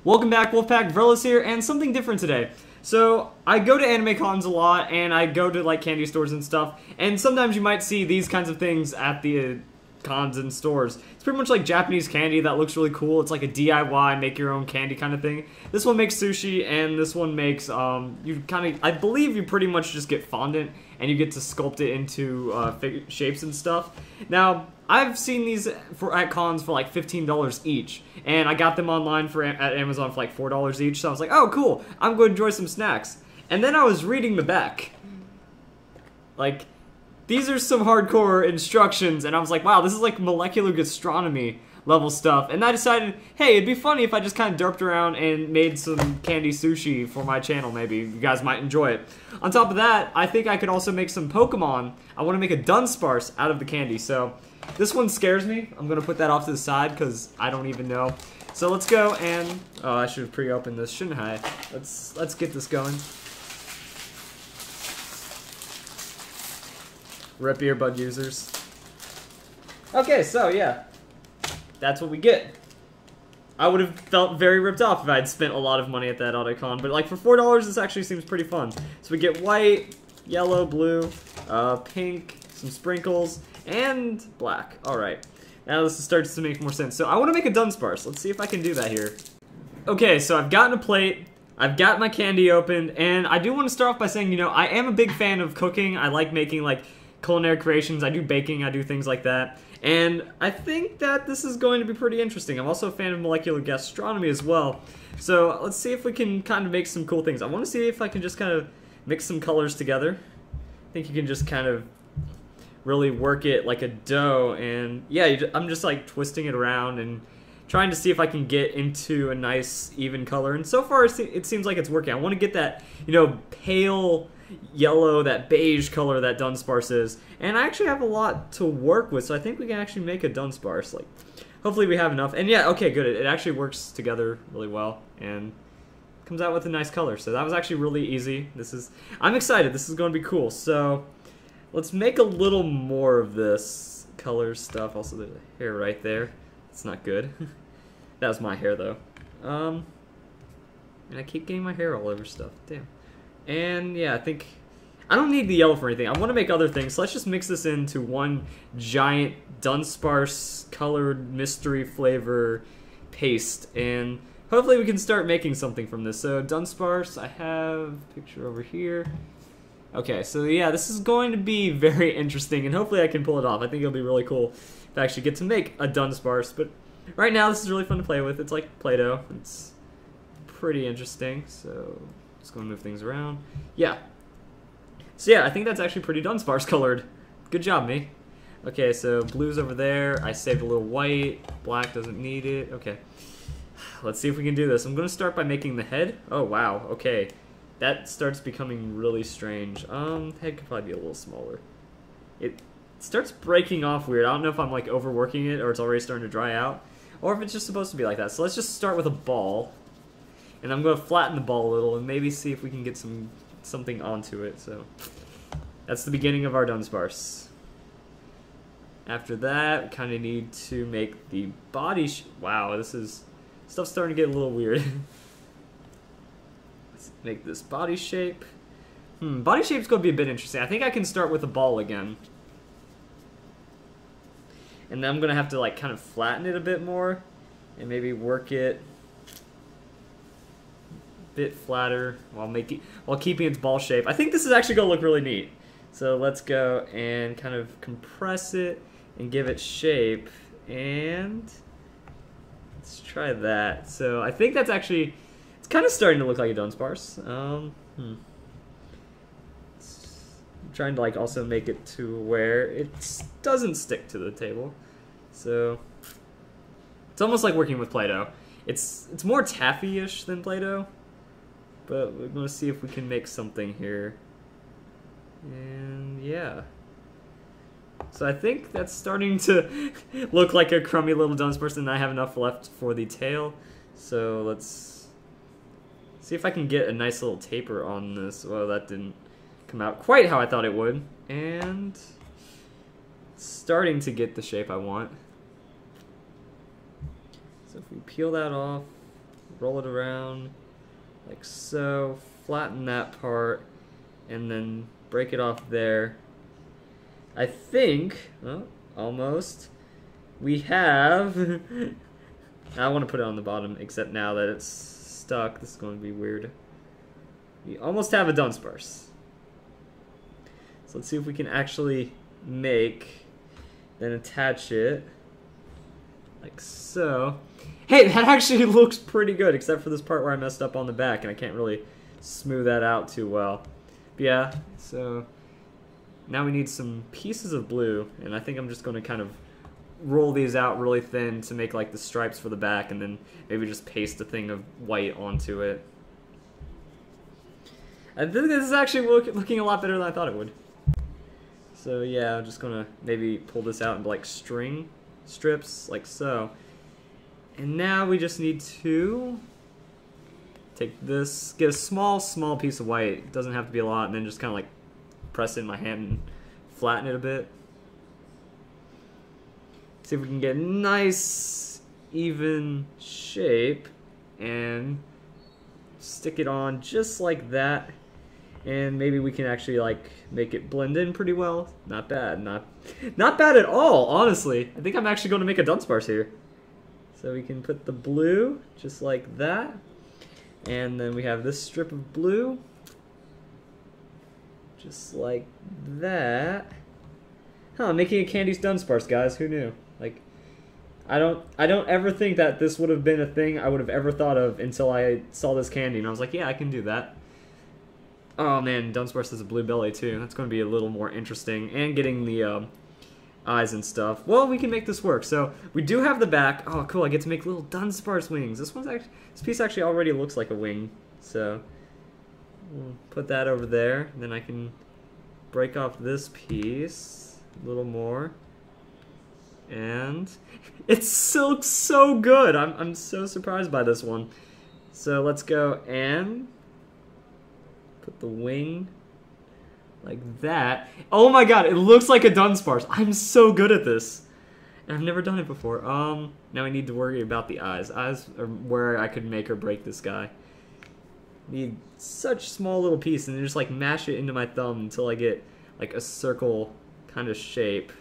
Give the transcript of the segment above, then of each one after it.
Welcome back, Wolfpack. Verlis here, and something different today. So, I go to anime cons a lot, and I go to, like, candy stores and stuff, and sometimes you might see these kinds of things at the cons and stores. It's pretty much like Japanese candy that looks really cool. It's like a DIY, make your own candy kind of thing. This one makes sushi, and this one makes, you kind of, I believe you pretty much just get fondant, and you get to sculpt it into shapes and stuff. Now, I've seen these at cons for like $15 each, and I got them online at Amazon for like $4 each, so I was like, oh cool, I'm going to enjoy some snacks. And then I was reading the back. Like, these are some hardcore instructions, and I was like, wow, this is like molecular gastronomy level stuff. And I decided, hey, it'd be funny if I just kind of derped around and made some candy sushi for my channel, maybe. You guys might enjoy it. On top of that, I think I could also make some Pokemon. I want to make a Dunsparce out of the candy, so this one scares me. I'm going to put that off to the side because I don't even know. So let's go and... oh, I should have pre-opened this, shouldn't I? Let's get this going. Rip earbud users. Okay, so yeah. That's what we get. I would have felt very ripped off if I had spent a lot of money at that AutoCon, but like for $4, this actually seems pretty fun. So we get white, yellow, blue, pink, some sprinkles, and black. Alright. Now this starts to make more sense. So I want to make a Dunsparce. Let's see if I can do that here. Okay, so I've gotten a plate. I've got my candy opened, and I do want to start off by saying, you know, I am a big fan of cooking. I like making, like, culinary creations. I do baking. I do things like that. And I think that this is going to be pretty interesting. I'm also a fan of molecular gastronomy as well. So let's see if we can kind of make some cool things. I want to see if I can just kind of mix some colors together. I think you can just kind of really work it like a dough. And yeah, I'm just like twisting it around and trying to see if I can get into a nice even color. And so far it seems like it's working. I want to get that, you know, pale yellow, that beige color that Dunsparce is. And I actually have a lot to work with, so I think we can actually make a Dunsparce. Like, hopefully we have enough. And yeah, okay, good. It actually works together really well and comes out with a nice color. So that was actually really easy. I'm excited. This is going to be cool. So let's make a little more of this color stuff. Also, there's a hair right there. It's not good. That was my hair though. And I keep getting my hair all over stuff. Damn. And yeah, I don't need the yellow for anything. I want to make other things, so let's just mix this into one giant Dunsparce colored mystery flavor paste, and hopefully we can start making something from this. So Dunsparce, I have a picture over here. Okay, so yeah, this is going to be very interesting, and hopefully I can pull it off. I think it'll be really cool to actually get to make a Dunsparce, but right now this is really fun to play with. It's like Play-Doh. It's pretty interesting, so just gonna move things around. Yeah. So yeah, I think that's actually pretty Dunsparce colored. Good job, me. Okay, so blue's over there. I saved a little white. Black doesn't need it. Okay. Let's see if we can do this. I'm gonna start by making the head. Oh wow, okay. That starts becoming really strange. Head could probably be a little smaller. It starts breaking off weird. I don't know if I'm like overworking it or it's already starting to dry out, or if it's just supposed to be like that. So let's just start with a ball. And I'm going to flatten the ball a little and maybe see if we can get something onto it. So that's the beginning of our Dunsparce. After that, we kind of need to make the body. Wow, stuff's starting to get a little weird. Let's make this body shape. Body shape's going to be a bit interesting. I think I can start with a ball again. And then I'm going to have to like kind of flatten it a bit more and maybe work it bit flatter while keeping its ball shape. I think this is actually going to look really neat. So let's go and kind of compress it and give it shape, and let's try that. So I think that's actually, it's kind of starting to look like a Dunsparce. I'm trying to like also make it to where it doesn't stick to the table. So it's almost like working with Play-Doh. It's more taffy-ish than Play-Doh. But we're going to see if we can make something here. And yeah. So I think that's starting to look like a crummy little Dunsparce, and I have enough left for the tail. So let's see if I can get a nice little taper on this. Well, that didn't come out quite how I thought it would. And starting to get the shape I want. So if we peel that off, roll it around like so, flatten that part, and then break it off there. I think, oh, almost, we have, I want to put it on the bottom, except now that it's stuck, this is going to be weird. We almost have a Dunsparce. So let's see if we can actually make, then attach it, like so. Hey, that actually looks pretty good, except for this part where I messed up on the back, and I can't really smooth that out too well. But yeah, so now we need some pieces of blue, and I think I'm just going to kind of roll these out really thin to make like the stripes for the back, and then maybe just paste a thing of white onto it. I think this is actually looking a lot better than I thought it would. So yeah, I'm just gonna maybe pull this out into like string strips, like so. And now we just need to take this, get a small piece of white. It doesn't have to be a lot, and then just kind of like press it in my hand and flatten it a bit. See if we can get a nice, even shape, and stick it on just like that. And maybe we can actually like make it blend in pretty well. Not bad, not bad at all, honestly. I think I'm actually going to make a Dunsparce here. So we can put the blue just like that. And then we have this strip of blue. Just like that. Huh, making a Candy's Dunsparce, guys. Who knew? Like, I don't ever think that this would have been a thing I would have ever thought of until I saw this candy, and I was like, yeah, I can do that. Oh man, Dunsparce has a blue belly too. That's going to be a little more interesting. And getting the eyes and stuff. Well, we can make this work. So we do have the back. Oh, cool! I get to make little Dunsparce wings. This piece actually already looks like a wing. So we'll put that over there. Then I can break off this piece a little more. And it looks so good. I'm so surprised by this one. So let's go and put the wing like that. Oh my god, it looks like a Dunsparce. I'm so good at this. I've never done it before. Now I need to worry about the eyes. Eyes are where I could make or break this guy. Need such small little piece, and then just like mash it into my thumb until I get like a circle kind of shape.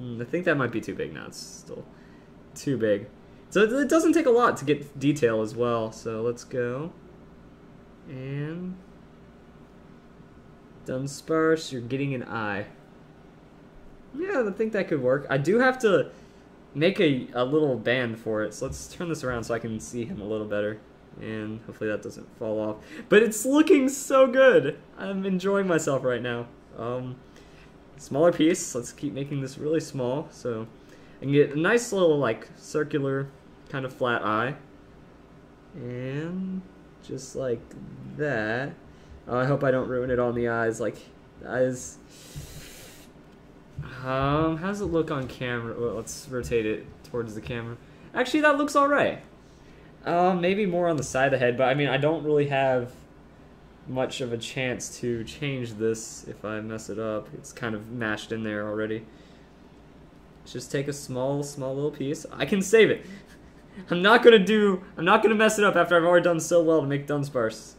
I think that might be too big now. It's still too big. So it doesn't take a lot to get detail as well. So let's go. And Dunsparce, you're getting an eye. Yeah, I think that could work. I do have to make a little band for it. So let's turn this around so I can see him a little better. And hopefully that doesn't fall off. But it's looking so good. I'm enjoying myself right now. Smaller piece. Let's keep making this really small so I can get a nice little like circular kind of flat eye. And just like that. Oh, I hope I don't ruin it on the eyes. Like, eyes. How does it look on camera? Well, let's rotate it towards the camera. Actually, that looks alright. Maybe more on the side of the head, but I mean, I don't really have much of a chance to change this if I mess it up. It's kind of mashed in there already. Let's just take a small little piece. I can save it. I'm not gonna mess it up after I've already done so well to make Dunsparce.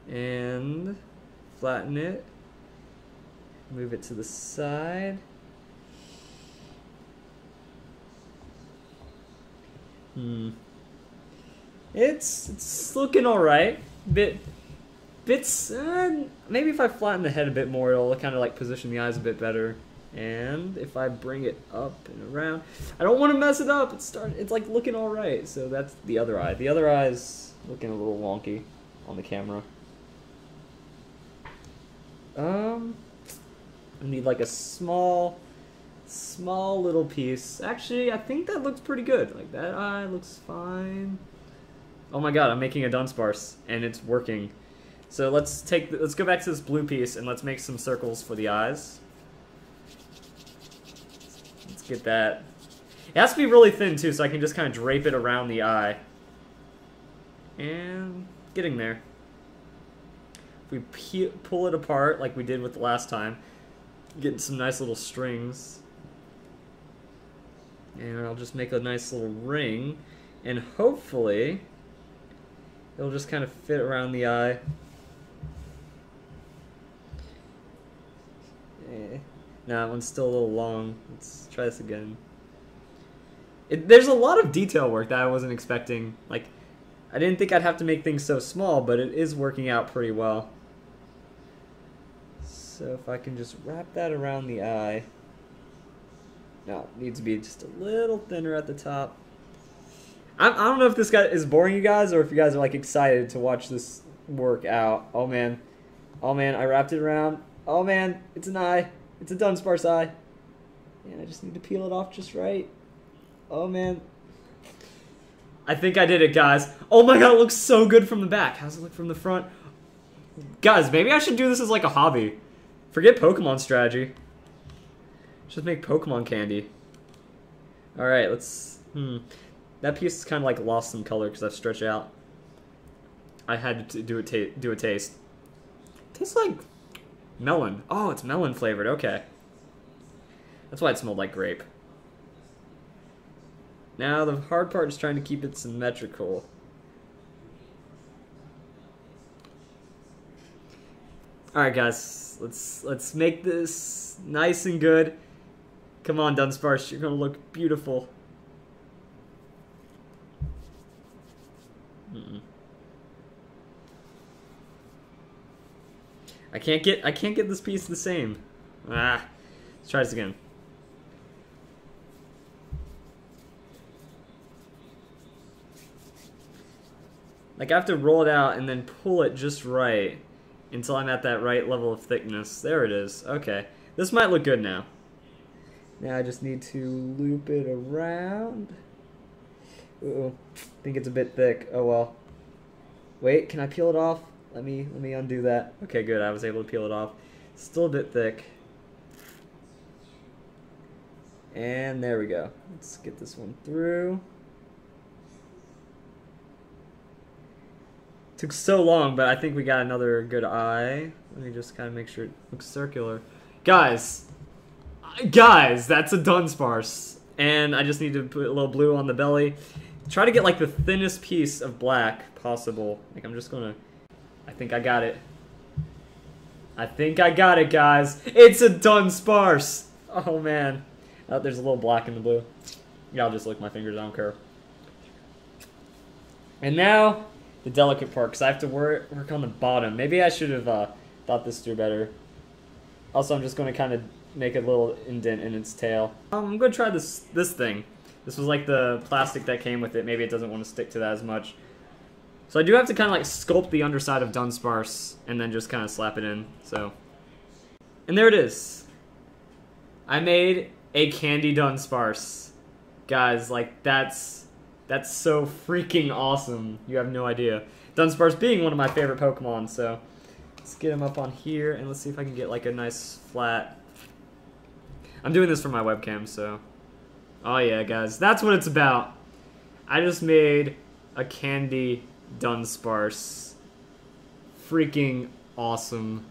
And flatten it. Move it to the side. It's looking alright. Bits, maybe if I flatten the head a bit more, it'll kind of like position the eyes a bit better. And if I bring it up and around, I don't want to mess it up. It's like looking alright. So that's the other eye. The other eye is looking a little wonky on the camera. I need like a small little piece. Actually, I think that looks pretty good. Like that eye looks fine. Oh my god, I'm making a Dunsparce and it's working. So let's go back to this blue piece and let's make some circles for the eyes. Let's get that. It has to be really thin too, so I can just kind of drape it around the eye. And getting there. If we pull it apart like we did with the last time, Getting some nice little strings. And I'll just make a nice little ring. And hopefully, it'll just kind of fit around the eye. Nah, that one's still a little long. Let's try this again. There's a lot of detail work that I wasn't expecting. Like, I didn't think I'd have to make things so small, but it is working out pretty well. So if I can just wrap that around the eye. No, it needs to be just a little thinner at the top. I don't know if this guy is boring you guys or if you guys are like excited to watch this work out. Oh man. Oh man, I wrapped it around. Oh man, it's an eye. It's a Dunsparce eye. And I just need to peel it off just right. Oh man. I think I did it, guys. Oh my god, it looks so good from the back. How's it look from the front? Guys, maybe I should do this as like a hobby. Forget Pokemon strategy. Just make Pokemon candy. Alright, let's... That piece is kind of like lost some color because I've stretched out. I had to do a taste. It tastes like melon. Oh, it's melon flavored. Okay. That's why it smelled like grape. Now the hard part is trying to keep it symmetrical. Alright guys, let's make this nice and good. Come on, Dunsparce, you're gonna look beautiful. I can't get this piece the same. Let's try this again. Like I have to roll it out and then pull it just right until I'm at that right level of thickness. There it is. Okay. This might look good now. Now I just need to loop it around. Uh-oh. I think it's a bit thick. Oh well. Wait, can I peel it off? Let me undo that. Okay, good. I was able to peel it off. Still a bit thick. And there we go. Let's get this one through. Took so long, but I think we got another good eye. Let me just kind of make sure it looks circular. Guys, that's a Dunsparce. And I just need to put a little blue on the belly. Try to get like the thinnest piece of black possible. Like I'm just gonna... I think I got it. I think I got it, guys. It's a Dunsparce. Oh man. Oh, there's a little black in the blue. Yeah, I'll just lick my fingers. I don't care. And now the delicate part, because I have to work on the bottom. Maybe I should have thought this through better. Also, I'm just going to kind of make a little indent in its tail. I'm going to try this thing. This was like the plastic that came with it. Maybe it doesn't want to stick to that as much. So I do have to kind of like sculpt the underside of Dunsparce and then just kind of slap it in. So, and there it is. I made a candy Dunsparce. Guys, like that's so freaking awesome. You have no idea. Dunsparce being one of my favorite Pokemon, so let's get him up on here and let's see if I can get like a nice flat. I'm doing this for my webcam, so. Oh yeah, guys, that's what it's about. I just made a candy Dunsparce. Freaking awesome.